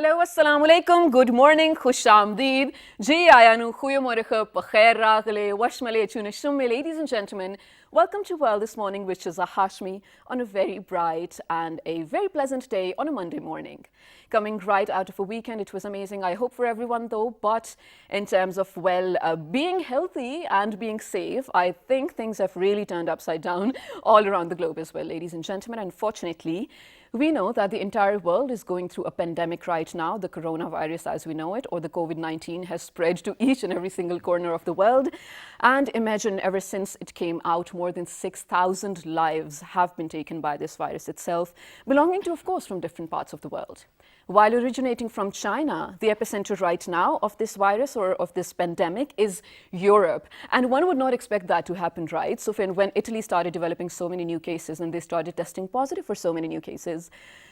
Hello, assalamu alaikum, good morning, khush amdeed, ji ayanu, goeiemorgen, pakhair ragale, washmale, chunishumme, ladies and gentlemen. Welcome to Well This Morning, which is a Hashmi on a very bright and a very pleasant day on a Monday morning. Coming right out of a weekend, it was amazing, I hope for everyone though, but in terms of, being healthy and being safe, I think things have really turned upside down all around the globe as well, ladies and gentlemen. Unfortunately, we know that the entire world is going through a pandemic right now. The coronavirus as we know it, or the COVID-19, has spread to each and every single corner of the world. And imagine, ever since it came out, more than 6,000 lives have been taken by this virus itself, belonging to, of course, from different parts of the world. While originating from China, the epicenter right now of this virus or of this pandemic is Europe. And one would not expect that to happen, right? So when Italy started developing so many new cases and they started testing positive for so many new cases,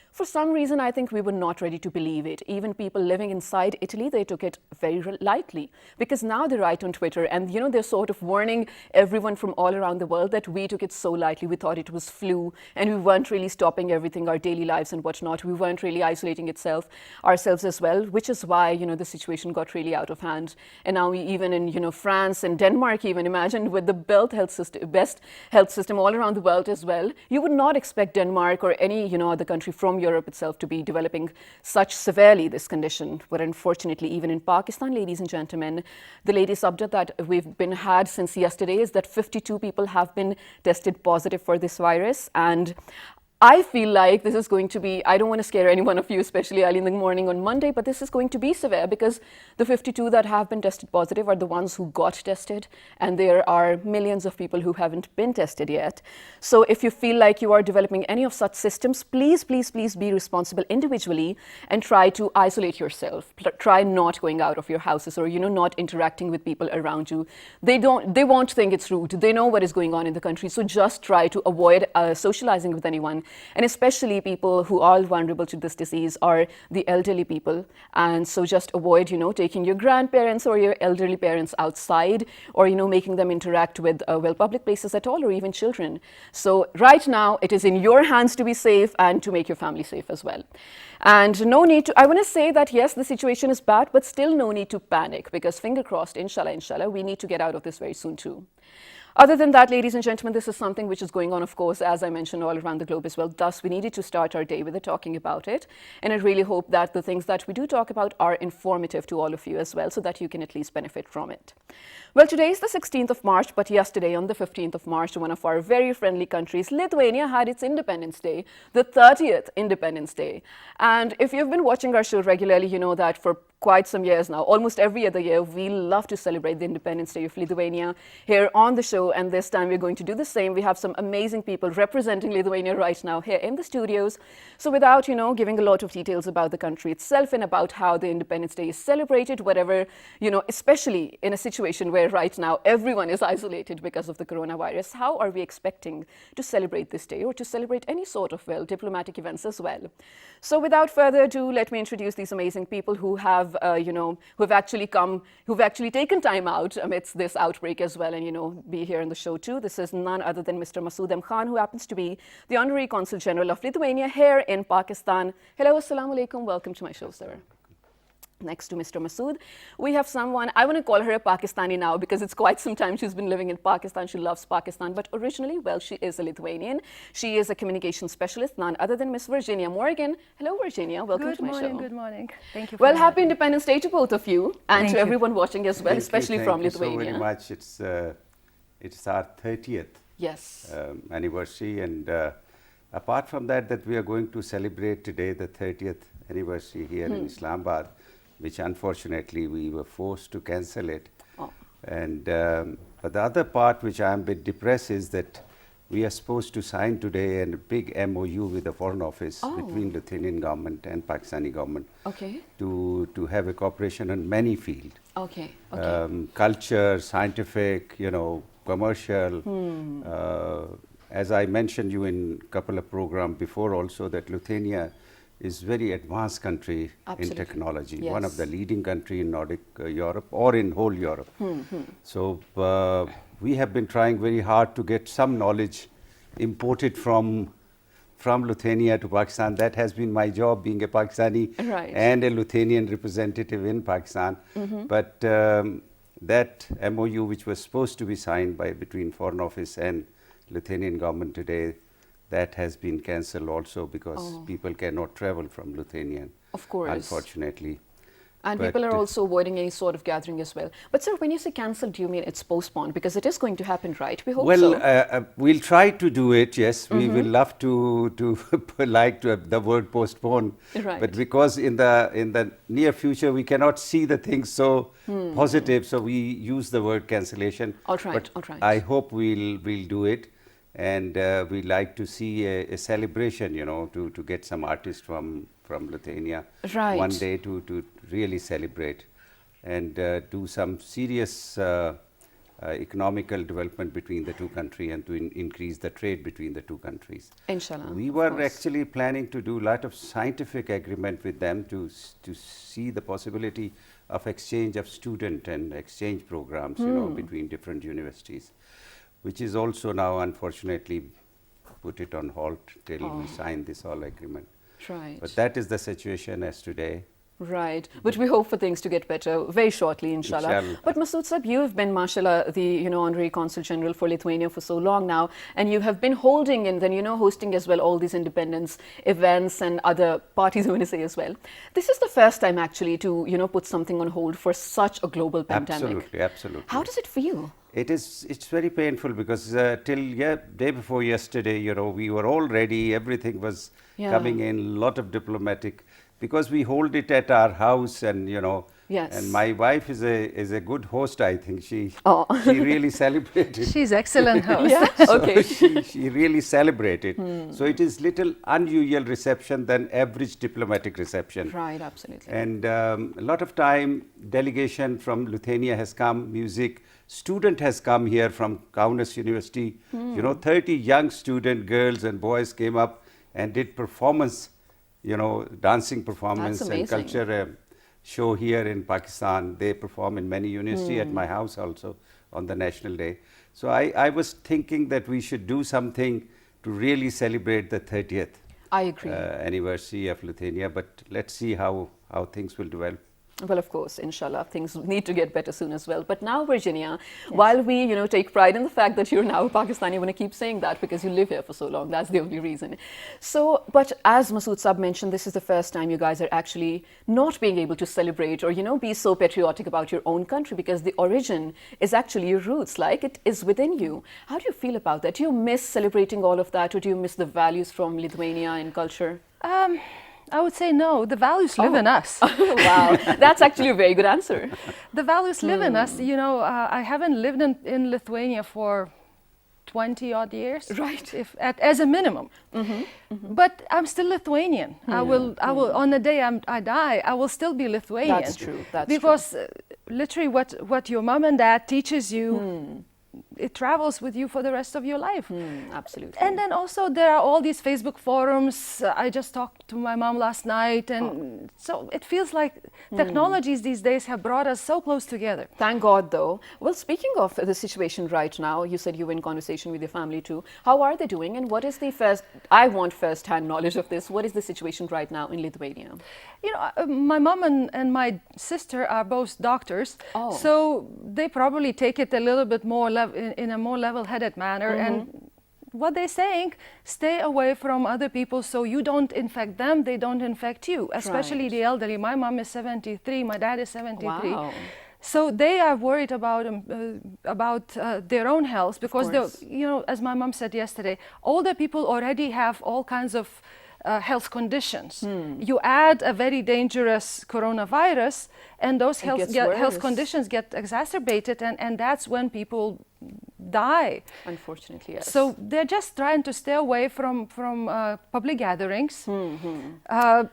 for some reason, I think we were not ready to believe it. Even people living inside Italy, they took it very lightly, because now they write on Twitter and, they're sort of warning everyone from all around the world that we took it so lightly. We thought it was flu and we weren't really stopping everything, our daily lives and whatnot. We weren't really isolating ourselves as well, which is why, the situation got really out of hand. And now we even in, France and Denmark, even imagine with the best health system all around the world as well, you would not expect Denmark or any, other country from Europe itself to be developing such severely this condition. But unfortunately, even in Pakistan, ladies and gentlemen, the latest update that we've had since yesterday is that 52 people have been tested positive for this virus. And I feel like this is going to be, I don't want to scare any one of you, especially early in the morning on Monday, but this is going to be severe because the 52 that have been tested positive are the ones who got tested, and there are millions of people who haven't been tested yet. So if you feel like you are developing any of such systems, please be responsible individually and try to isolate yourself. Try not going out of your houses or, not interacting with people around you. They won't think it's rude. They know what is going on in the country. So just try to avoid socializing with anyone. And especially people who are vulnerable to this disease are the elderly people. And so just avoid, taking your grandparents or your elderly parents outside or, making them interact with, public places at all, or even children. So right now, it is in your hands to be safe and to make your family safe as well. And no need to, I want to say that yes, the situation is bad, but still no need to panic, because finger crossed, inshallah, we need to get out of this very soon too. Other than that, ladies and gentlemen, this is something which is going on, of course, as I mentioned, all around the globe as well. Thus, we needed to start our day with it, talking about it. And I really hope that the things that we do talk about are informative to all of you as well, so that you can at least benefit from it. Well, today is the 16th of March, but yesterday on the 15th of March, one of our very friendly countries, Lithuania, had its Independence Day, the 30th Independence Day. And if you've been watching our show regularly, you know that for quite some years now, almost every other year, we love to celebrate the Independence Day of Lithuania here on the show, and this time we're going to do the same. We have some amazing people representing Lithuania right now here in the studios. So without, giving a lot of details about the country itself and about how the Independence Day is celebrated, whatever, especially in a situation where right now everyone is isolated because of the coronavirus, how are we expecting to celebrate this day or to celebrate any sort of, diplomatic events as well? So without further ado, let me introduce these amazing people who have who've actually taken time out amidst this outbreak as well, and be here on the show too. This is none other than Mr. Masood M. Khan, who happens to be the Honorary Consul General of Lithuania here in Pakistan. Hello, assalamu alaikum. Welcome to my show, sir. Next to Mr. Masood, we have someone, I want to call her a Pakistani now because it's quite some time she's been living in Pakistan. She loves Pakistan, but originally, she is a Lithuanian. She is a communication specialist, none other than Miss Virginia Morgan. Hello, Virginia. Welcome to my show. Good morning. Thank you. Well, happy Independence Day to both of you and to everyone watching as well, especially from Lithuania. Thank you so very much. It's our 30th anniversary, and apart from that we are going to celebrate today the 30th anniversary here in Islamabad, which unfortunately we were forced to cancel it. And but the other part which I am a bit depressed is that we are supposed to sign today a big MOU with the Foreign Office between the Lithuanian government and Pakistani government to have a cooperation on many fields. Culture, scientific, commercial. As I mentioned you in a couple of programs before also, that Lithuania is very advanced country in technology, one of the leading country in Nordic Europe or in whole Europe. So we have been trying very hard to get some knowledge imported from from Lithuania to Pakistan. That has been my job, being a Pakistani and a Lithuanian representative in Pakistan. But that MOU, which was supposed to be signed between Foreign Office and Lithuanian government today, that has been cancelled also because people cannot travel from Lithuania, unfortunately. And people are also avoiding any sort of gathering as well. But sir, when you say cancelled, do you mean it's postponed? Because it is going to happen, right? We hope so. Well, we'll try to do it, yes. We will love to like to have the word postpone. But because in the near future, we cannot see the things so positive, so we use the word cancellation. All right. I hope we'll do it. And we like to see a celebration, to get some artists from Lithuania one day to really celebrate and do some serious economical development between the two countries and to increase the trade between the two countries. Inshallah. We were actually planning to do a lot of scientific agreement with them to see the possibility of exchange of student and exchange programs, between different universities, which is also now unfortunately put it on halt till we sign this all agreement. But that is the situation as today. Right, but we hope for things to get better very shortly, inshallah. But Masood Sahib, you have been, mashallah, the Honorary Consul General for Lithuania for so long now, and you have been holding and then hosting as well all these independence events and other parties, I want to say as well. This is the first time actually to put something on hold for such a global pandemic. Absolutely. How does it feel? It's very painful because till day before yesterday, we were all ready. Everything was coming in, lot of diplomatic, because we hold it at our house, and and my wife is a good host. I think she really celebrated. She's excellent host. So she really celebrated. So it is little unusual reception than average diplomatic reception. Right, absolutely. And a lot of time delegation from Lithuania has come, music. Student has come here from Kaunas University. 30 young student girls and boys came up and did performance, dancing performance and culture show here in Pakistan. They perform in many universities, at my house also on the National Day. So I was thinking that we should do something to really celebrate the 30th anniversary of Lithuania, but let's see how things will develop. Well, of course, inshallah, things need to get better soon as well. But now, Virginia, while we, take pride in the fact that you're now Pakistani, I want to keep saying that because you live here for so long. That's the only reason. So, but as Masood Sahib mentioned, this is the first time you guys are actually not being able to celebrate or, be so patriotic about your own country, because the origin is actually your roots, like it is within you. How do you feel about that? Do you miss celebrating all of that, or do you miss the values from Lithuania and culture? I would say no. The values live in us. Wow, that's actually a very good answer. The values live in us. I haven't lived in Lithuania for 20 odd years, right? As a minimum. But I'm still Lithuanian. I will on the day I die, I will still be Lithuanian. That's true. Because literally, what your mom and dad teaches you. It travels with you for the rest of your life. Absolutely. And then also there are all these Facebook forums. I just talked to my mom last night, and so it feels like technologies these days have brought us so close together. Thank God, though. Well, speaking of the situation right now, you said you were in conversation with your family too. How are they doing, and what is I want first-hand knowledge of this. What is the situation right now in Lithuania? My mom and my sister are both doctors, so they probably take it a little bit more in a more level-headed manner. And what they're saying, stay away from other people so you don't infect them, they don't infect you, especially the elderly. My mom is 73, my dad is 73. Wow. So they are worried about their own health, because as my mom said yesterday, older people already have all kinds of health conditions. You add a very dangerous coronavirus, and those health conditions get exacerbated, and that's when people die. Unfortunately, yes. So they're just trying to stay away from public gatherings.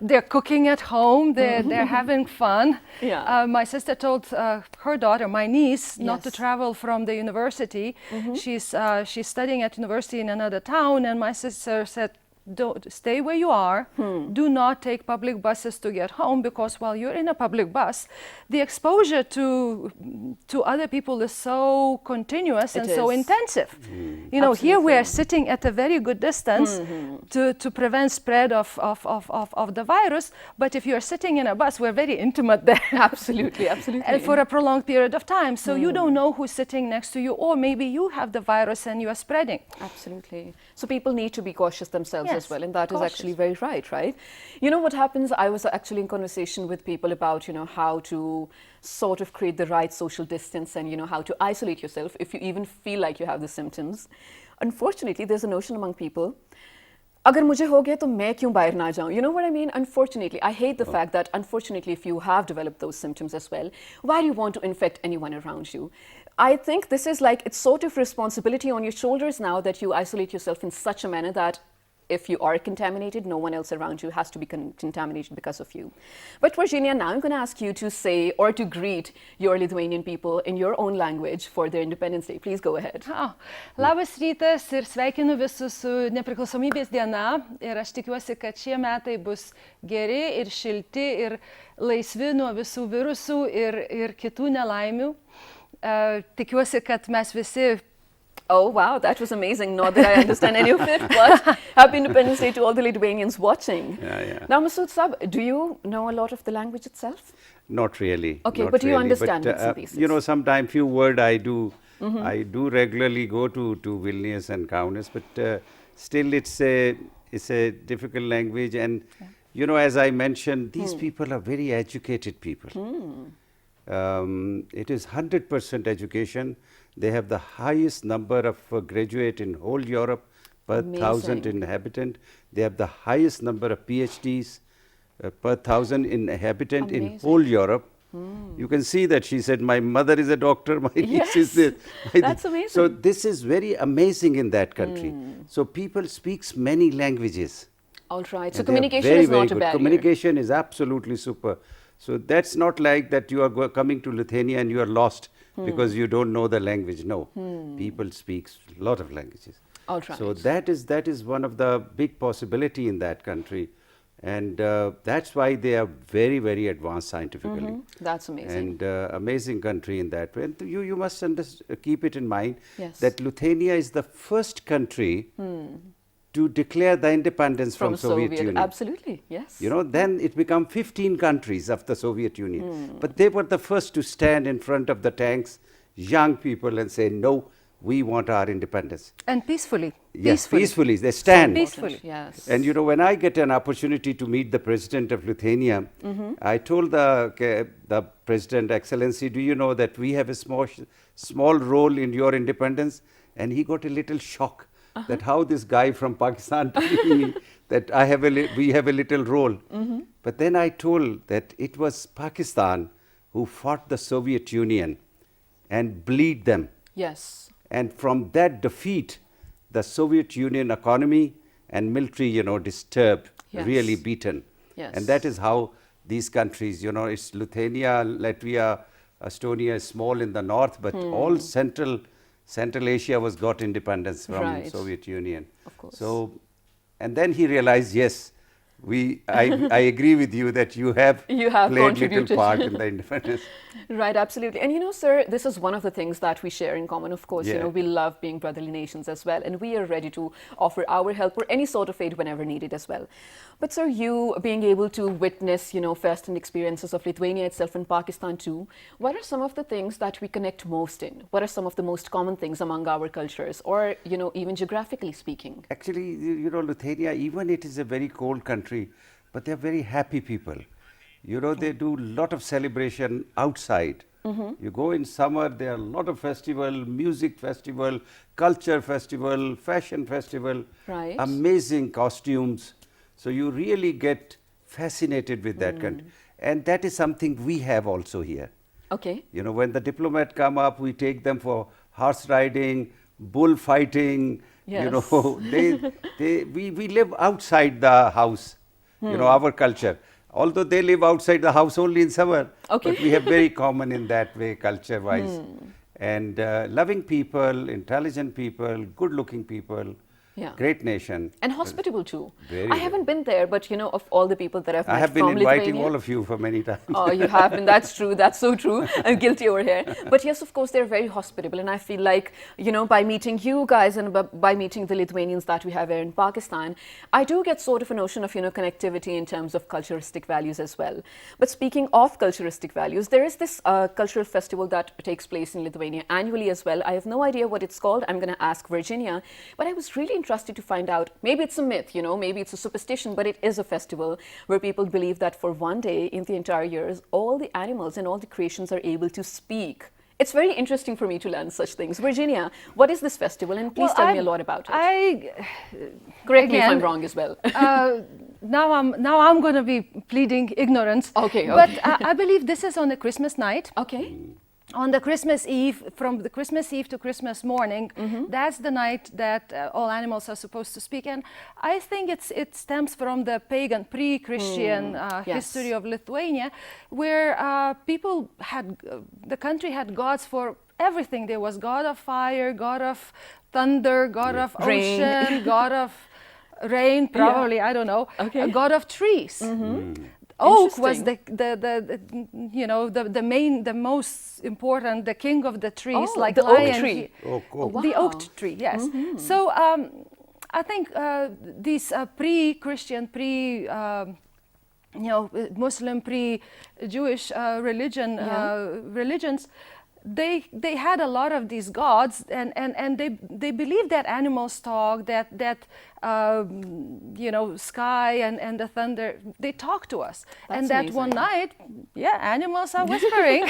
They're cooking at home. They're having fun. My sister told her daughter, my niece, not to travel from the university. She's studying at university in another town, and my sister said, stay where you are. Do not take public buses to get home, because while you're in a public bus, the exposure to other people is so continuous and so intensive. You know, here we are sitting at a very good distance to prevent spread of the virus, but if you're sitting in a bus, we're very intimate there. Absolutely, absolutely. And for a prolonged period of time. So you don't know who's sitting next to you, or maybe you have the virus and you are spreading. Absolutely. So people need to be cautious themselves as well, and that is actually very right? You know what happens, I was actually in conversation with people about, you know, how to sort of create the right social distance and, you know, how to isolate yourself if you even feel like you have the symptoms. Unfortunately, there's a notion among people, अगर मुझे हो गया तो मैं क्यों बाहर ना जाऊं? You know what I mean? Unfortunately, I hate the fact that unfortunately if you have developed those symptoms as well, why do you want to infect anyone around you? I think this is like, it's sort of responsibility on your shoulders now that you isolate yourself in such a manner that if you are contaminated, no one else around you has to be contaminated because of you. But Virginia, now I'm going to ask you to say or to greet your Lithuanian people in your own language for their Independence Day. Please go ahead. Labas rytas ir sveikinu visus su nepriklausomybės diena. Ir aš tikiuosi, kad šie metai bus geri ir šilti ir laisvi nuo visų virusų ir kitų nelaimių. Tikiuosi, kad mes visi. Oh, wow, that was amazing. Not that I understand any of it, but happy Independence Day to all the Lithuanians watching. Yeah. Now, Masood Sab, do you know a lot of the language itself? Not really. Okay, not but really. you understand bits and pieces. You know, sometimes few words I do. I do regularly go to Vilnius and Kaunas, but still it's a difficult language. And you know, as I mentioned, these people are very educated people. It is 100% education. They have the highest number of graduate in whole Europe per 1,000 inhabitant. They have the highest number of PhDs per 1,000 inhabitant in whole Europe. You can see that she said, my mother is a doctor, my niece is this. That's amazing. So this is very amazing in that country. So people speaks many languages. All right. So communication is not a barrier. Communication is absolutely super. So that's not like that you are coming to Lithuania and you are lost because you don't know the language. No, people speak a lot of languages. All right. So that is one of the big possibility in that country. And that's why they are very, very advanced scientifically. That's amazing. And amazing country in that way. And you must keep it in mind that Lithuania is the first country to declare the independence from Soviet Union. Absolutely, yes. You know, then it became 15 countries of the Soviet Union. But they were the first to stand in front of the tanks, young people, and say, no, we want our independence. And peacefully. Yes, peacefully. They stand. Peacefully. Yes. And you know, when I get an opportunity to meet the president of Lithuania, I told the president, Excellency, do you know that we have a small role in your independence? And he got a little shock. That how this guy from Pakistan telling me that we have a little role. But then I told that it was Pakistan who fought the Soviet Union and bleed them. Yes. And from that defeat, the Soviet Union economy and military, you know, disturbed, really beaten. Yes. And that is how these countries, you know, it's Lithuania, Latvia, Estonia is small in the north, but all Central Asia was got independence from Soviet Union. Of course. So, and then he realized, yes, I agree with you that you have played little part in the independence. Right, absolutely. And you know, sir, this is one of the things that we share in common. Of course, you know, we love being brotherly nations as well, and we are ready to offer our help or any sort of aid whenever needed as well. But sir, you being able to witness, you know, first-hand experiences of Lithuania itself and Pakistan too, what are some of the things that we connect most in? What are some of the most common things among our cultures, or, you know, even geographically speaking? Actually, you know, Lithuania, even it is a very cold country, but they're very happy people. You know, they do a lot of celebration outside. You go in summer, there are a lot of festival, music festival, culture festival, fashion festival, amazing costumes. So you really get fascinated with that country. And that is something we have also here. Okay. You know, when the diplomat come up, we take them for horse riding, bullfighting. You know, we live outside the house, you know, our culture. Although they live outside the house only in summer, but we have very common in that way, culture-wise. And loving people, intelligent people, good-looking people. Yeah. Great nation. And hospitable too. Very, I haven't been there, but you know, of all the people that I've met I have been from inviting Lithuania, all of you for many times. oh, you have been. That's true. That's so true. I'm guilty over here. But yes, of course, they're very hospitable. And I feel like, you know, by meeting you guys and by meeting the Lithuanians that we have here in Pakistan, I do get sort of a notion of, you know, connectivity in terms of culturistic values as well. But speaking of culturistic values, there is this cultural festival that takes place in Lithuania annually as well. I have no idea what it's called. I'm going to ask Virginia. But I was really interested to find out, maybe it's a myth, you know, maybe it's a superstition, but it is a festival where people believe that for one day in the entire year, all the animals and all the creations are able to speak. It's very interesting for me to learn such things. Virginia, what is this festival? And please tell me a lot about it. Correct me if I'm wrong as well. Now I'm going to be pleading ignorance. Okay. But I believe this is on the Christmas night. Okay. On the Christmas Eve, from the Christmas Eve to Christmas morning, that's the night that all animals are supposed to speak. And I think it stems from the pagan, pre-Christian history of Lithuania, where people had, the country had gods for everything. There was god of fire, god of thunder, god of ocean, god of rain, probably, I don't know, a god of trees. Oak was the most important, the king of the trees, like the lion. Oak tree. The oak tree, yes. So I think these pre-Christian, Muslim, pre-Jewish religions, they had a lot of these gods, and they believed that animals talk, that sky and the thunder, they talk to us. That's and that amazing. One night, animals are whispering.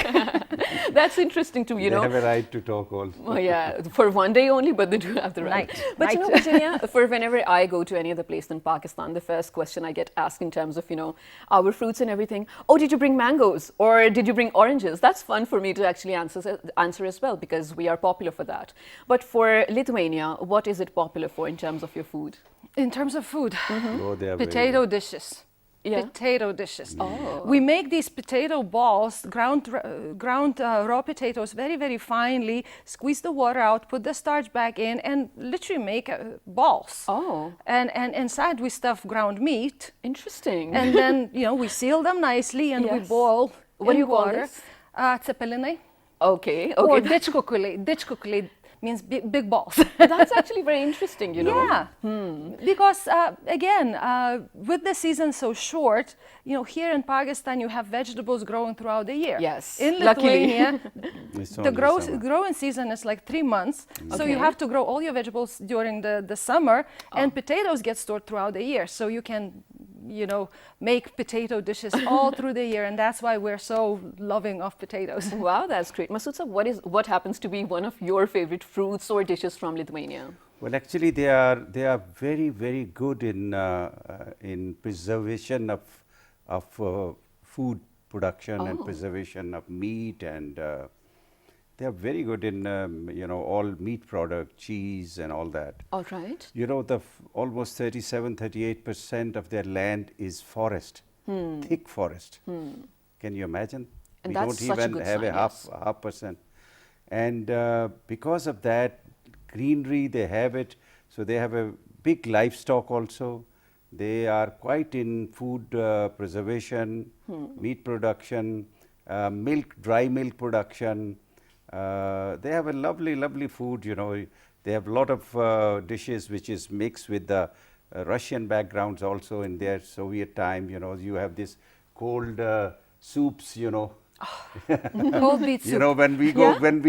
That's interesting too, you know. They have a right to talk also. Oh yeah, for one day only, but they do have the right. But you know, Virginia, for whenever I go to any other place in Pakistan, the first question I get asked in terms of, you know, our fruits and everything, oh, did you bring mangoes? Or did you bring oranges? That's fun for me to actually answer as well, because we are popular for that. But for Lithuania, what is it popular for in terms of your food? In terms of food, Oh, they are potato dishes. Yeah. Potato dishes. Oh. We make these potato balls, ground raw potatoes very, very finely, squeeze the water out, put the starch back in, and literally make balls. Oh. And inside we stuff ground meat. Interesting. And then, we seal them nicely and we boil What do you call water. this? Cepelinai. Okay. Or ditchkukuli means big balls. That's actually very interesting, you know. Yeah, because again, with the season so short, here in Pakistan you have vegetables growing throughout the year. Yes, in Lithuania, It's the only growing season is like 3 months, so you have to grow all your vegetables during the summer, and potatoes get stored throughout the year, so you can make potato dishes all through the year, and that's why we're so loving of potatoes. Wow, that's great. Masood sir, what happens to be one of your favorite fruits or dishes from Lithuania? Well, actually, they are very, very good in preservation of food production and preservation of meat, and they are very good in all meat product, cheese, and all that. All right. Almost 37-38% of their land is forest, thick forest. Can you imagine? And we that's don't such a even good have sign, a half percent. And because of that greenery, they have it. So they have a big livestock also. They are quite in food preservation, meat production, dry milk production. They have a lovely, lovely food. They have a lot of dishes which is mixed with the Russian backgrounds also in their Soviet time. You have this cold soups. Cold beet soup. When we go, when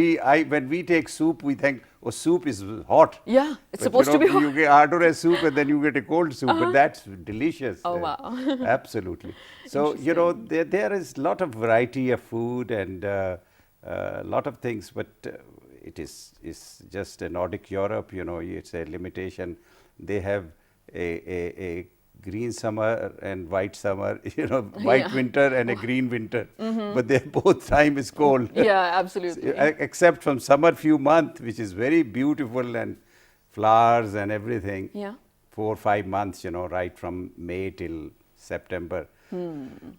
we take soup, we think, oh, soup is hot. Yeah, it's supposed to be hot. You get order a soup and then you get a cold soup, but that's delicious. Oh wow! Absolutely. So there is a lot of variety of food and a lot of things, but it is just a Nordic Europe. It's a limitation. They have a green summer and white summer, white winter and a green winter, but they both time is cold. Yeah, absolutely. Except from summer few months, which is very beautiful and flowers and everything. Yeah. 4 or 5 months, right from May till September.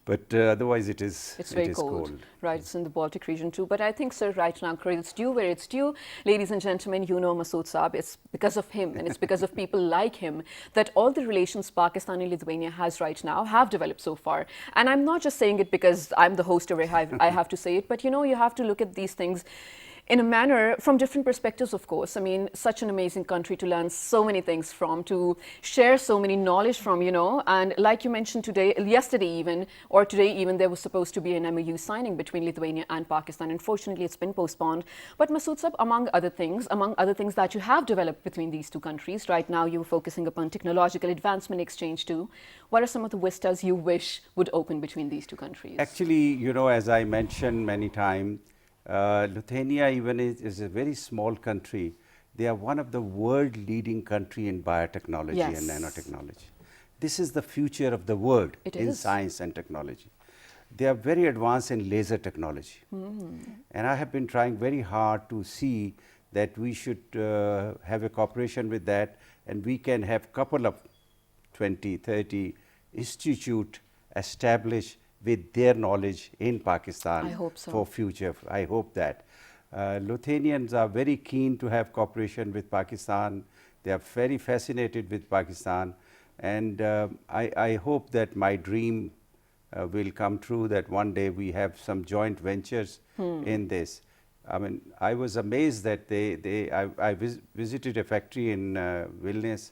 But otherwise it is very cold. Right, it's in the Baltic region too. But I think, sir, right now, credit's due where it's due. Ladies and gentlemen, you know Masood Saab. It's because of him and it's because of people like him that all the relations Pakistan and Lithuania has right now have developed so far. And I'm not just saying it because I'm the host or I have to say it, but you know, you have to look at these things in a manner from different perspectives, of course. I mean, such an amazing country to learn so many things from, to share so many knowledge from, you know. And like you mentioned yesterday even, or today even, there was supposed to be an MOU signing between Lithuania and Pakistan. Unfortunately, it's been postponed. But Masood Saab, among other things that you have developed between these two countries, right now you're focusing upon technological advancement exchange too. What are some of the vistas you wish would open between these two countries? Actually, you know, as I mentioned many times, Lithuania even is a very small country. They are one of the world leading country in biotechnology and nanotechnology. This is the future of the world in science and technology. They are very advanced in laser technology. And I have been trying very hard to see that we should have a cooperation with that, and we can have couple of 20, 30 institute established with their knowledge in Pakistan. I hope so. For future. I hope that. Lithuanians are very keen to have cooperation with Pakistan. They are very fascinated with Pakistan. And I hope that my dream will come true, that one day we have some joint ventures in this. I mean, I was amazed that I visited a factory in Vilnius,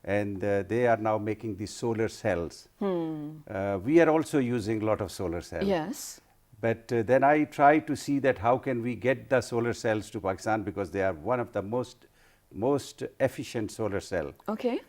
and they are now making these solar cells. We are also using a lot of solar cells. Yes. But then I try to see that how can we get the solar cells to Pakistan, because they are one of the most efficient solar cell. Okay.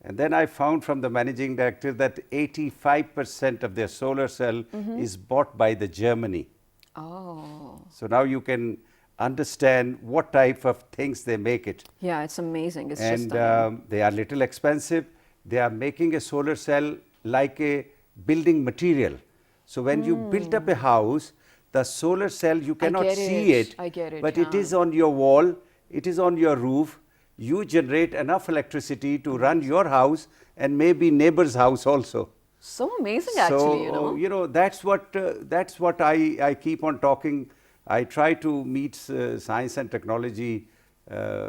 And then I found from the managing director that 85% of their solar cell is bought by the Germany. Oh. So now you can understand what type of things they make it. Yeah, it's amazing. It's and just they are little expensive. They are making a solar cell like a building material. So when you build up a house, the solar cell, you cannot see it. I get it. But it is on your wall, it is on your roof. You generate enough electricity to run your house and maybe neighbor's house also. So amazing, actually, you know, that's what I keep on talking. I try to meet science and technology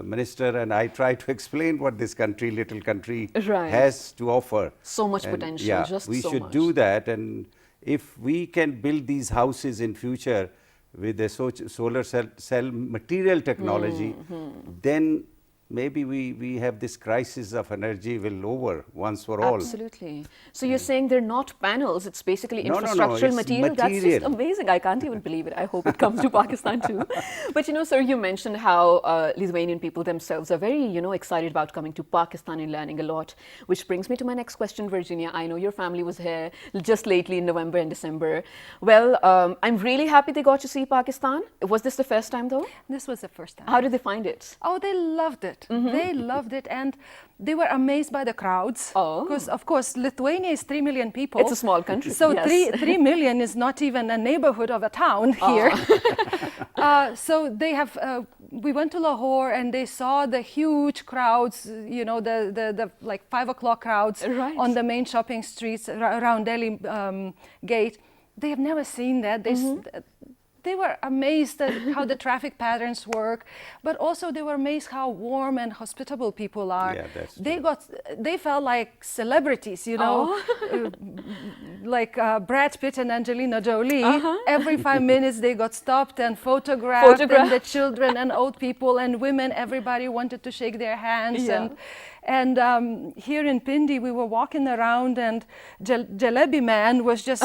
minister, and I try to explain what this little country has to offer. So much potential, yeah, just we so should much. do that. And if we can build these houses in future with the solar cell material technology, then maybe we have this crisis of energy will over once for all. Absolutely. So you're saying they're not panels, it's basically No, infrastructural it's material. That's just amazing. I can't even believe it. I hope it comes to Pakistan too. But you know, sir, you mentioned how Lithuanian people themselves are very, you know, excited about coming to Pakistan and learning a lot. Which brings me to my next question, Virginia. I know your family was here just lately in November and December. Well, I'm really happy they got to see Pakistan. Was this the first time though? This was the first time. How did they find it? Oh, they loved it. They loved it, and they were amazed by the crowds. Because, of course, Lithuania is 3 million people. It's a small country. So 3 million is not even a neighborhood of a town here. So they have, we went to Lahore and they saw the huge crowds, you know, the like 5 o'clock crowds on the main shopping streets around Delhi gate. They have never seen that. They were amazed at how the traffic patterns work, but also they were amazed how warm and hospitable people are. Yeah, that's they felt like celebrities, you know, like Brad Pitt and Angelina Jolie. Every 5 minutes they got stopped and photographed. And the children and old people and women, everybody wanted to shake their hands. And here in Pindi, we were walking around, and Jalebi man was just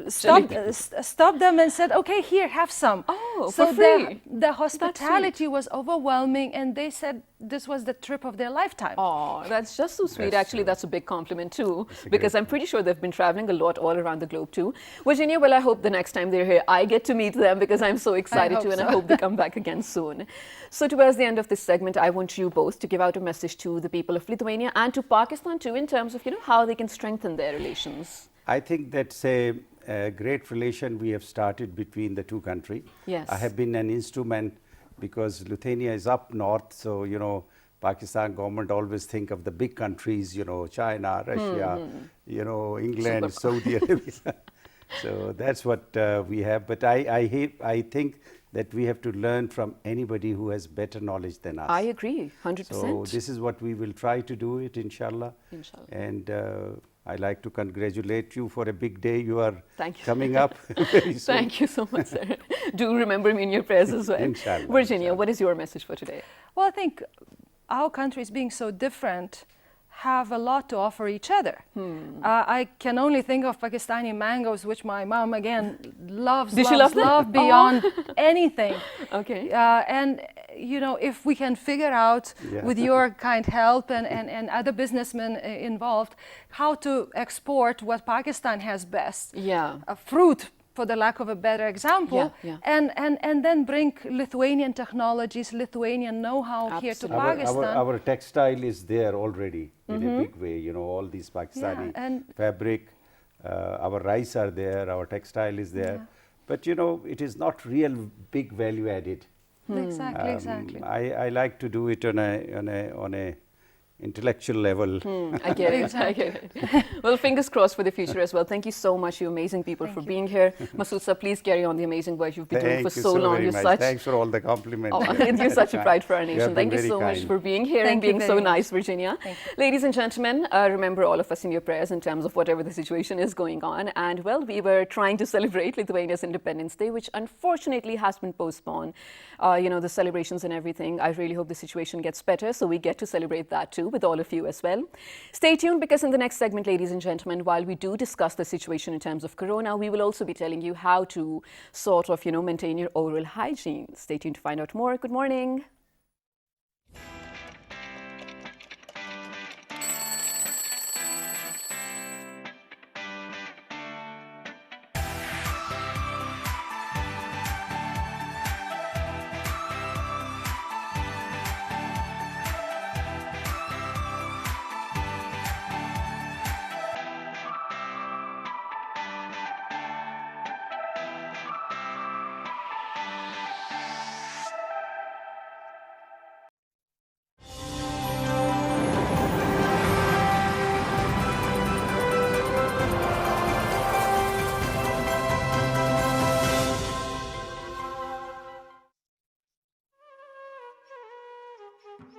stopped them and said, "Okay, here, have some." Oh, so for free. The hospitality was overwhelming, and they said this was the trip of their lifetime. Oh, that's just so sweet. Actually, that's a big compliment too, because I'm pretty sure they've been traveling a lot all around the globe too. Virginia, well, I hope the next time they're here, I get to meet them, because I'm so excited to, and I hope they come back again soon. So towards the end of this segment, I want you both to give out a message to the people of Lithuania and to Pakistan too, in terms of, you know, how they can strengthen their relations. I think that's a great relation we have started between the two countries. Yes. I have been an instrument, because Lithuania is up north, so, you know, Pakistan government always think of the big countries, China, Russia, England, Saudi Arabia. So that's what we have. But I think that we have to learn from anybody who has better knowledge than us. I agree, 100%. So this is what we will try to do it, inshallah. Inshallah. And I'd like to congratulate you for a big day. You are Thank you. coming up very soon. Thank you so much, sir. Do remember me in your prayers as well. Inshallah. Virginia, what is your message for today? Well, I think our countries being so different have a lot to offer each other. I can only think of Pakistani mangoes, which my mom again loves beyond anything. Okay. And if we can figure out with your kind help and other businessmen involved how to export what Pakistan has best, fruit, for the lack of a better example, and then bring Lithuanian technologies, Lithuanian know-how here to Pakistan. Our textile is there already in a big way, all these Pakistani fabric, our rice are there, our textile is there. But it is not real big value added. Exactly. I like to do it on a intellectual level. I get it. I get it. Well, fingers crossed for the future as well. Thank you so much, you amazing people, for being here. Masood sir, please carry on the amazing work you've been doing for so long. You're such. Thanks for all the compliments. You're such a pride for our nation. Thank you so much for being here and being so nice, Virginia. Ladies and gentlemen, remember all of us in your prayers in terms of whatever the situation is going on. And well, we were trying to celebrate Lithuania's Independence Day, which unfortunately has been postponed. The celebrations and everything. I really hope the situation gets better so we get to celebrate that too with all of you as well. Stay tuned, because in the next segment, ladies and gentlemen, while we do discuss the situation in terms of corona, we will also be telling you how to sort of, maintain your oral hygiene. Stay tuned to find out more. Good morning.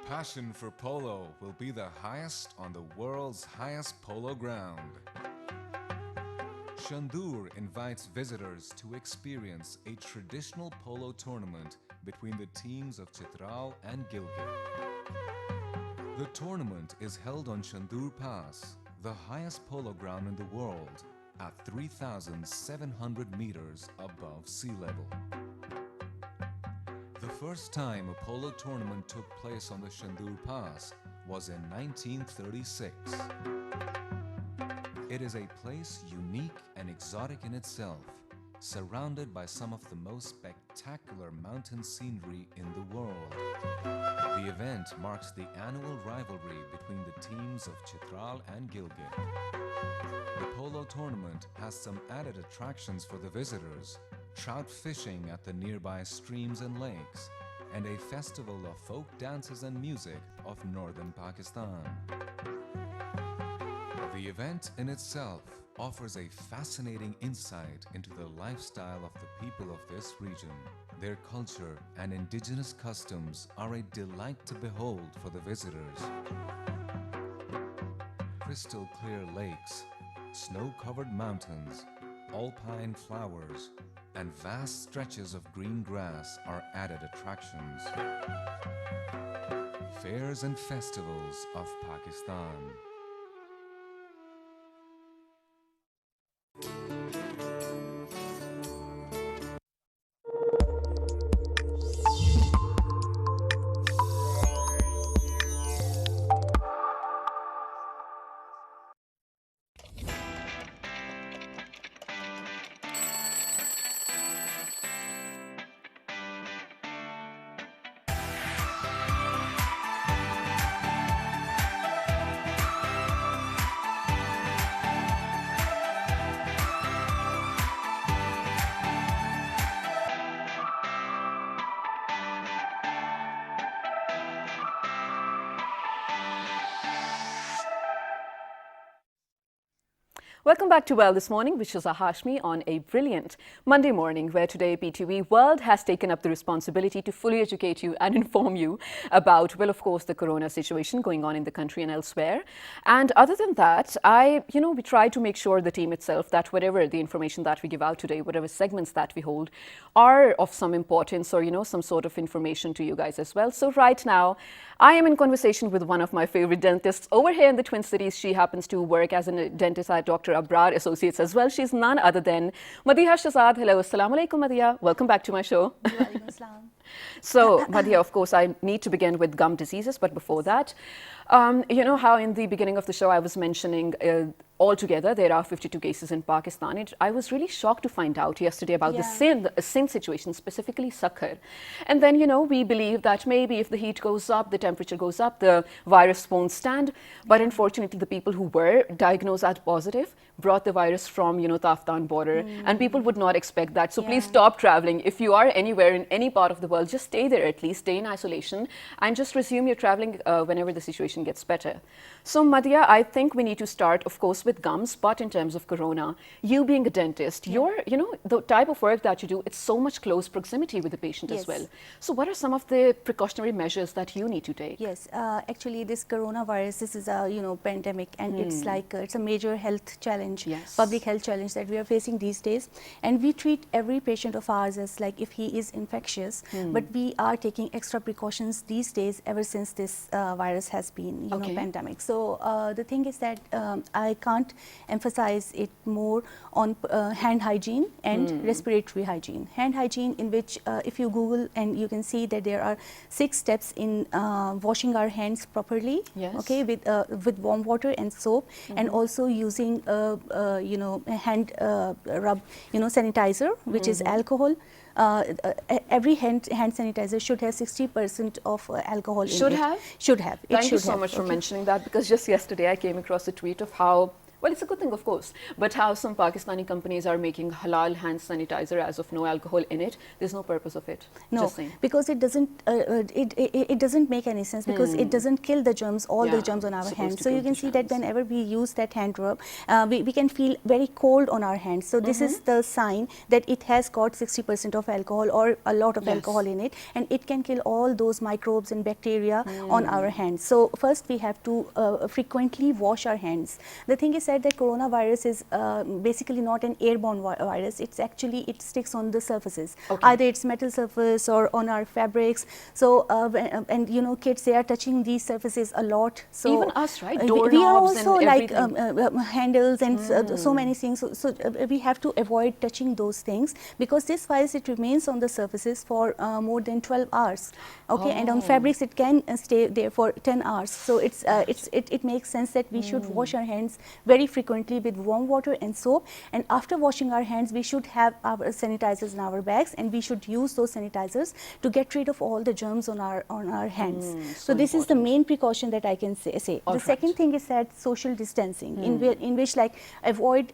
Passion for polo will be the highest on the world's highest polo ground. Shandur invites visitors to experience a traditional polo tournament between the teams of Chitral and Gilgit. The tournament is held on Shandur Pass, the highest polo ground in the world, at 3,700 meters above sea level. The first time a polo tournament took place on the Shandur Pass was in 1936. It is a place unique and exotic in itself, surrounded by some of the most spectacular mountain scenery in the world. The event marks the annual rivalry between the teams of Chitral and Gilgit. The polo tournament has some added attractions for the visitors: trout fishing at the nearby streams and lakes, and a festival of folk dances and music of northern Pakistan. The event in itself offers a fascinating insight into the lifestyle of the people of this region. Their culture and indigenous customs are a delight to behold for the visitors. Crystal clear lakes, snow-covered mountains, alpine flowers, and vast stretches of green grass are added attractions. Fairs and festivals of Pakistan. Welcome back to Well This Morning, which is Hashmi on a brilliant Monday morning, where today PTV World has taken up the responsibility to fully educate you and inform you about, well, of course, the corona situation going on in the country and elsewhere. And other than that, we try to make sure, the team itself, that whatever the information that we give out today, whatever segments that we hold, are of some importance or, some sort of information to you guys as well. So right now, I am in conversation with one of my favorite dentists over here in the Twin Cities. She happens to work as a dentist at Dr. Abrar Associates as well. She's none other than Madhiya Shahzad. Hello, assalamu alaikum, Madhiya. Welcome back to my show. So, Madhiya, of course, I need to begin with gum diseases, but before that, you know how in the beginning of the show I was mentioning altogether there are 52 cases in Pakistan. I was really shocked to find out yesterday about the Sindh situation, specifically Sakhar. And then, we believe that maybe if the heat goes up, the temperature goes up, the virus won't stand. But unfortunately, the people who were diagnosed as positive brought the virus from, the Afghan border. And people would not expect that. So please stop traveling. If you are anywhere in any part of the world, just stay there at least, stay in isolation, and just resume your traveling whenever the situation gets better. So, Madhiya, I think we need to start, of course, with gums, but in terms of corona, you being a dentist, the type of work that you do, it's so much close proximity with the patient as well. So what are some of the precautionary measures that you need to take? Yes, actually this coronavirus, this is a pandemic, and it's like it's a major health challenge, public health challenge that we are facing these days. And we treat every patient of ours as like if he is infectious, but we are taking extra precautions these days ever since this virus has been, pandemic. So the thing is that I can't emphasize it more on hand hygiene and respiratory hygiene. Hand hygiene, in which if you Google, and you can see that there are 6 steps in washing our hands properly, okay, with warm water and soap, and also using hand rub, sanitizer, which is alcohol. Every hand sanitizer should have 60% of alcohol in it. Should have. Thank you so much for mentioning that, because just yesterday I came across a tweet of how, well, it's a good thing, of course, but how some Pakistani companies are making halal hand sanitizer as of no alcohol in it. There's no purpose of it. No, because it doesn't it doesn't make any sense, because it doesn't kill the germs, all the germs on our hands. So you can see that whenever we use that hand rub, we can feel very cold on our hands. So this is the sign that it has got 60% of alcohol or a lot of alcohol in it, and it can kill all those microbes and bacteria on our hands. So first we have to frequently wash our hands. The thing is that the coronavirus is basically not an airborne virus. It's actually, it sticks on the surfaces. Either it's metal surface or on our fabrics. So and kids, they are touching these surfaces a lot. So even us, right? We are also like handles and so many things. So we have to avoid touching those things, because this virus, it remains on the surfaces for more than 12 hours. Okay, and on fabrics it can stay there for 10 hours. So it makes sense that we should wash our hands very frequently with warm water and soap, and after washing our hands we should have our sanitizers in our bags, and we should use those sanitizers to get rid of all the germs on our hands. So this is the main precaution that I can say. The second thing is that social distancing, in which like avoid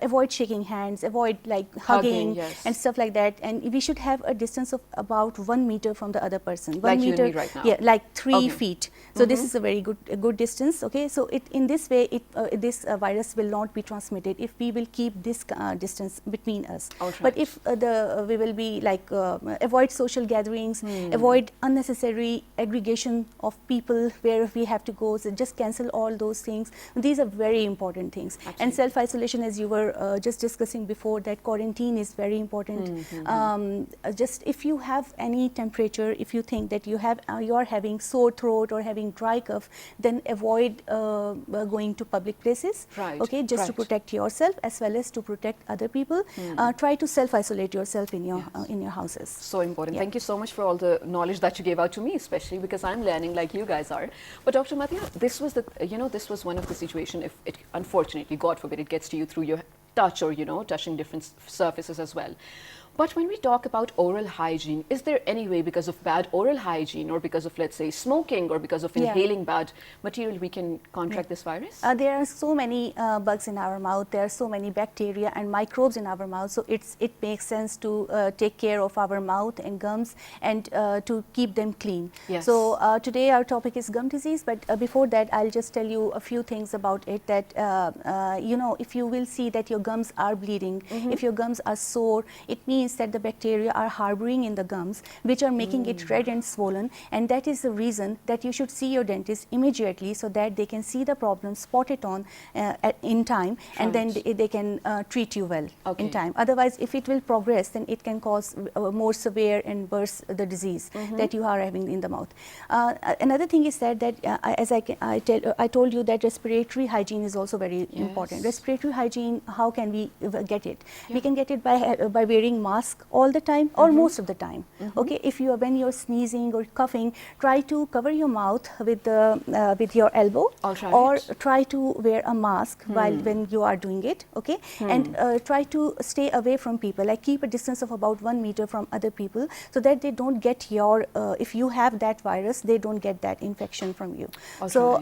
avoid shaking hands, avoid like hugging and stuff like that, and we should have a distance of about 1 meter from the other person. 1 meter, you right now. Yeah, like 3 feet. So this is a very good distance. Okay, so in this way, this virus will not be transmitted if we will keep this distance between us. But if we will be like avoid social gatherings, avoid unnecessary aggregation of people where we have to go. So just cancel all those things. These are very important things. Absolutely. And self-isolation, as you were just discussing before, that quarantine is very important. Just if you have any temperature, if you think that you are having sore throat or having dry cough, then avoid going to public places, okay, just to protect yourself as well as to protect other people. Try to self-isolate yourself in your houses. So important. Thank you so much for all the knowledge that you gave out to me, especially because I'm learning like you guys are. But Dr. Madhiya, this was this was one of the situations, if it unfortunately, God forbid, it gets to you through your touch or touching different surfaces as well. But when we talk about oral hygiene, is there any way, because of bad oral hygiene or because of, let's say, smoking or because of inhaling bad material, we can contract this virus? There are so many bugs in our mouth. There are so many bacteria and microbes in our mouth. So it makes sense to take care of our mouth and gums and to keep them clean. Yes. So today our topic is gum disease. But before that, I'll just tell you a few things about it. That you know, if you will see that your gums are bleeding, if your gums are sore, it means that the bacteria are harboring in the gums, which are making it red and swollen, and that is the reason that you should see your dentist immediately, so that they can see the problem, spot it on in time, and then they can treat you well in time. Otherwise, if it will progress, then it can cause more severe and worse the disease that you are having in the mouth. Another thing is that as I told you that respiratory hygiene is also very important. Respiratory hygiene, how can we get it? We can get it by wearing mask all the time or most of the time. Okay, if you are, when you're sneezing or coughing, try to cover your mouth with your elbow, or try to wear a mask while when you are doing it. Okay, and try to stay away from people, like keep a distance of about 1 meter from other people, so that they don't get your if you have that virus, they don't get that infection from you. So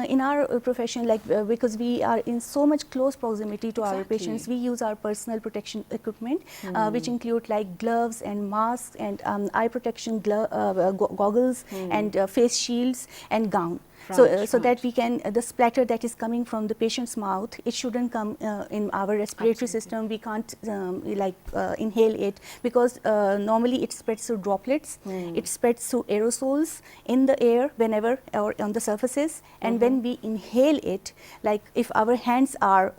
in our profession, like because we are in so much close proximity to our patients, we use our personal protection equipment, which include like gloves and masks and eye protection goggles and face shields and gown. So that we can, the splatter that is coming from the patient's mouth, it shouldn't come in our respiratory system. We can't inhale it, because normally it spreads through droplets, it spreads through aerosols in the air whenever, or on the surfaces, and when we inhale it, like if our hands are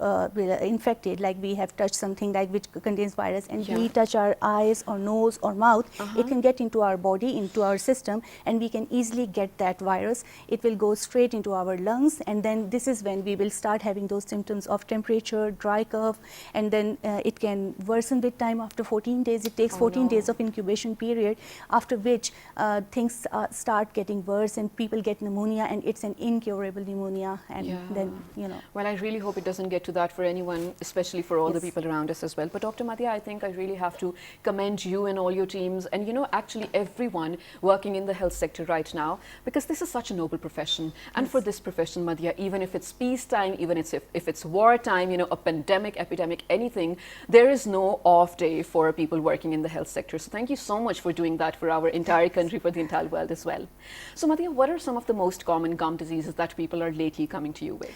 infected, like we have touched something like which contains virus, and we touch our eyes or nose or mouth, it can get into our body, into our system, and we can easily get that virus. It will go straight into our lungs, and then this is when we will start having those symptoms of temperature, dry cough, and then it can worsen with time. After 14 days, it takes 14 days of incubation period, after which things start getting worse and people get pneumonia, and it's an incurable pneumonia, and then, you know. Well, I really hope it doesn't get to that for anyone, especially for all the people around us as well. But Dr. Madhya, I think I really have to commend you and all your teams, and you know, actually everyone working in the health sector right now, because this is such a noble profession. And for this profession, Madhya, even if it's peacetime, even if it's wartime, you know, a pandemic, epidemic, anything, there is no off day for people working in the health sector. So thank you so much for doing that for our entire country, for the entire world as well. So Madhya, what are some of the most common gum diseases that people are lately coming to you with?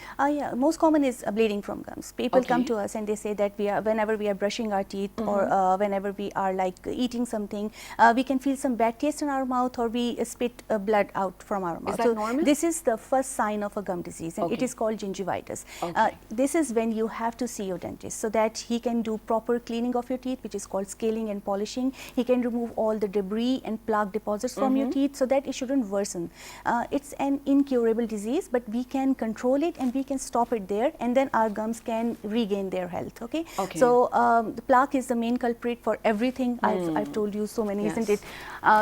Most common is bleeding from gums. People come to us and they say that whenever we are brushing our teeth, or whenever we are like eating something, we can feel some bad taste in our mouth, or we spit blood out from our mouth. Is that normal? This is the first sign of a gum disease, and it is called gingivitis. This is when you have to see your dentist, so that he can do proper cleaning of your teeth, which is called scaling and polishing. He can remove all the debris and plaque deposits from your teeth, so that it shouldn't worsen. It's an incurable disease, but we can control it and we can stop it there, and then our gums can regain their health. So the plaque is the main culprit for everything. I've told you so many, isn't it?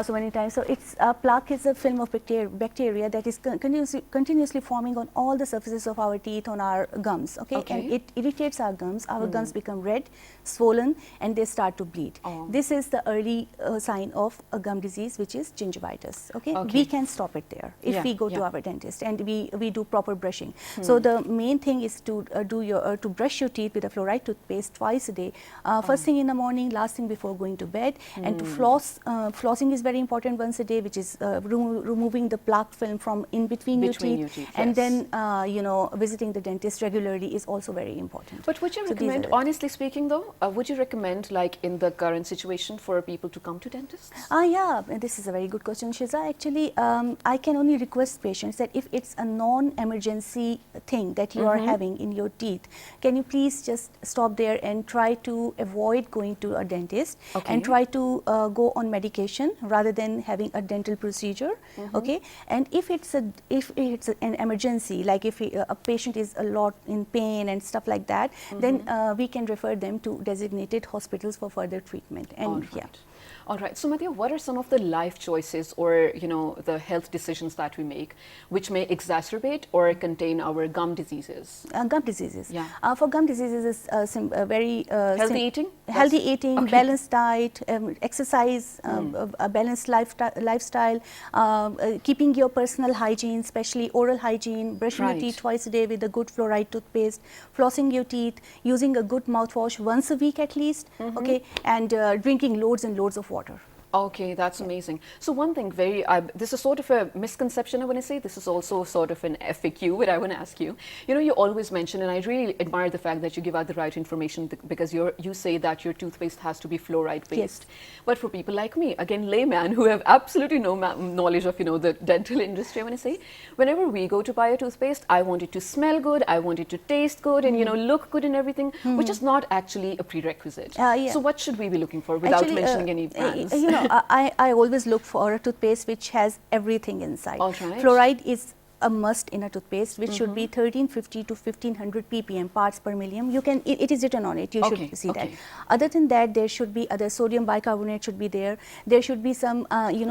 So many times. So it's plaque is a film of bacteria that is continuously forming on all the surfaces of our teeth, on our gums, and it irritates our gums. Our gums become red, swollen, and they start to bleed. This is the early sign of a gum disease, which is gingivitis. We can stop it there if we go to our dentist and we do proper brushing. So the main thing is to brush your teeth with a fluoride toothpaste twice a day, first thing in the morning, last thing before going to bed, and to floss. Flossing is very important once a day, which is removing the plaque film from in between your teeth, and then visiting the dentist regularly is also very important. But would you recommend, honestly speaking though, would you recommend, like in the current situation, for people to come to dentists? Yeah, this is a very good question, Shiza. Actually, I can only request patients that if it's a non-emergency thing that you are having in your teeth, can you please just stop there and try to avoid going to a dentist, and try to go on medication rather than having a dental procedure. And if if it's an emergency, like if a patient is a lot in pain and stuff like that, then we can refer them to designated hospitals for further treatment. And All right. So, Madhya, what are some of the life choices or, the health decisions that we make which may exacerbate or contain our gum diseases? Gum diseases. Yeah. For gum diseases, is very healthy eating. Healthy eating, balanced diet, exercise, a balanced lifestyle, keeping your personal hygiene, especially oral hygiene, brushing your teeth twice a day with a good fluoride toothpaste, flossing your teeth, using a good mouthwash once a week at least, okay, and drinking loads and loads of water. Okay, that's amazing. So one thing, this is sort of a misconception I want to say. This is also sort of an FAQ, but I want to ask you. You always mention, and I really admire the fact that you give out the right information because you say that your toothpaste has to be fluoride based. But for people like me, again, layman who have absolutely no knowledge of the dental industry, I want to say, whenever we go to buy a toothpaste, I want it to smell good, I want it to taste good, and look good and everything, which is not actually a prerequisite. So what should we be looking for without mentioning any brands? I always look for a toothpaste which has everything inside. Fluoride is a must in a toothpaste, which should be 1350 to 1500 ppm parts per million. It is written on it. You should see that. Other than that, there should be other sodium bicarbonate should be there. There should be some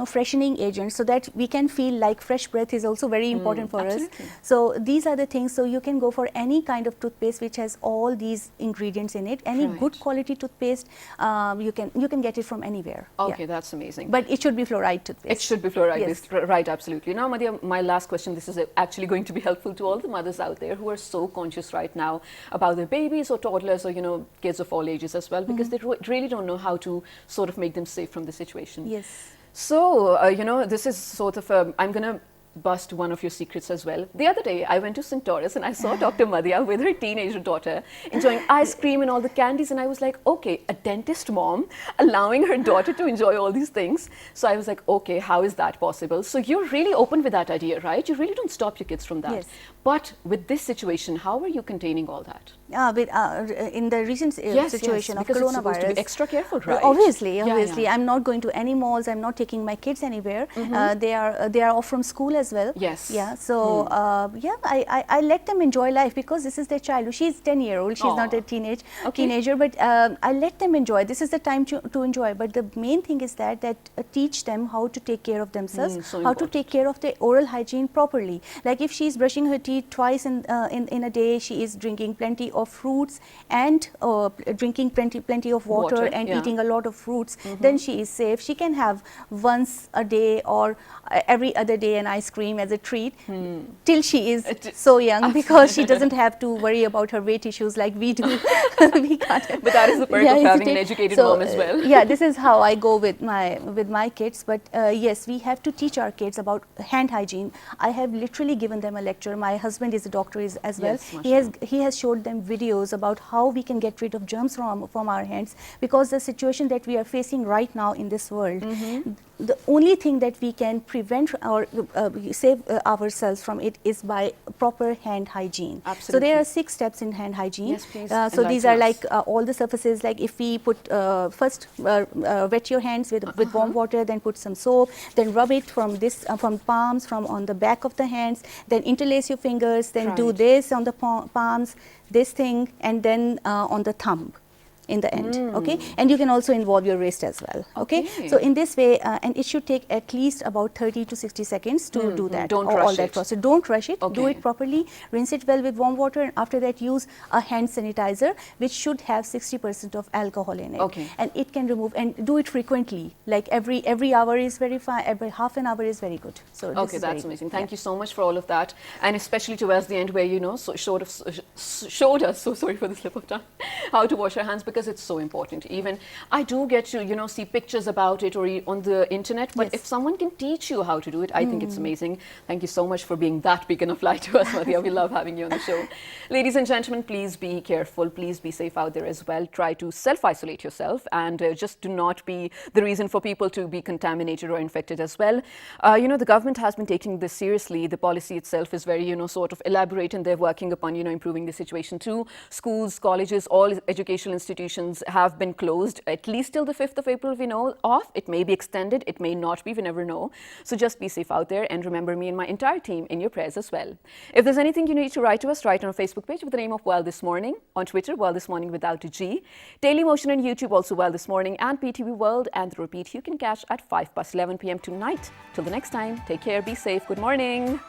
freshening agents so that we can feel like fresh breath is also very important for us. So these are the things. So you can go for any kind of toothpaste which has all these ingredients in it. Any good quality toothpaste, you can get it from anywhere. Okay, that's amazing. But it should be fluoride toothpaste. It should be fluoride based, right? Absolutely. Now, Madhya, my last question. This is actually going to be helpful to all the mothers out there who are so conscious right now about their babies or toddlers or kids of all ages as well, because they really don't know how to sort of make them safe from the situation. Yes. So this is sort of I'm gonna bust one of your secrets as well. The other day I went to St. Taurus and I saw Dr. Madhya with her teenager daughter enjoying ice cream and all the candies, and I was like, okay, a dentist mom allowing her daughter to enjoy all these things. So I was like, okay, how is that possible? So you're really open with that idea, right? You really don't stop your kids from that. Yes. But with this situation, how are you containing all that? In the recent situation of coronavirus, supposed to be extra careful, right? Obviously. I'm not going to any malls. I'm not taking my kids anywhere. They are off from school as well. Yes. Yeah. So I let them enjoy life because this is their childhood. She's 10-year-old. She's not a teenager, but I let them enjoy. This is the time to enjoy. But the main thing is that teach them how to take care of themselves, how to take care of their oral hygiene properly. Like if she's brushing her teeth twice in a day, she is drinking plenty of fruits and drinking plenty of water and eating a lot of fruits, then she is safe. She can have once a day or every other day an ice cream as a treat till she is so young, because she doesn't have to worry about her weight issues like we do. We can't. But that is the perk of having an educated mom as well. Yeah, this is how I go with my kids. But yes, we have to teach our kids about hand hygiene. I have literally given them a lecture. My husband is a doctor as well. He has showed them videos about how we can get rid of germs from our hands, because the situation that we are facing right now in this world, the only thing that we can prevent or save ourselves from it is by proper hand hygiene. Absolutely. So there are 6 steps in hand hygiene. Yes, please. So these are like all the surfaces, like if we put first wet your hands with warm water, then put some soap, then rub it from palms, from on the back of the hands, then interlace your fingers, then do this on the palms, this thing, and then on the thumb in the end. Okay, and you can also involve your wrist as well. Okay, so in this way, and it should take at least about 30 to 60 seconds to do that. Don't rush it. Process. Don't rush it. Do it properly. Rinse it well with warm water, and after that use a hand sanitizer which should have 60% of alcohol in it. Okay. And it can remove, and do it frequently. Like every hour is very fine. Every half an hour is very good. So okay, that's amazing. Thank you so much for all of that, and especially towards the end where showed us. So sorry for the slip of tongue. How to wash our hands, because it's so important. Even I do get to see pictures about it or on the internet, but if someone can teach you how to do it, I think it's amazing. Thank you so much for being that beacon of light to us, Madhya. We love having you on the show. Ladies and gentlemen, please be careful. Please be safe out there as well. Try to self-isolate yourself, and just do not be the reason for people to be contaminated or infected as well. The government has been taking this seriously. The policy itself is very sort of elaborate, and they're working upon improving the situation too. Schools, colleges, all educational institutions institutions have been closed at least till the 5th of April, we know of. It may be extended, it may not be, we never know. So just be safe out there and remember me and my entire team in your prayers as well. If there's anything you need to write to us, write on our Facebook page with the name of Well This Morning, on Twitter, Well This Morning without a G, Daily Motion on YouTube, also Well This Morning, and PTV World, and the repeat you can catch at 5 past 11 p.m. tonight. Till the next time, take care, be safe, good morning.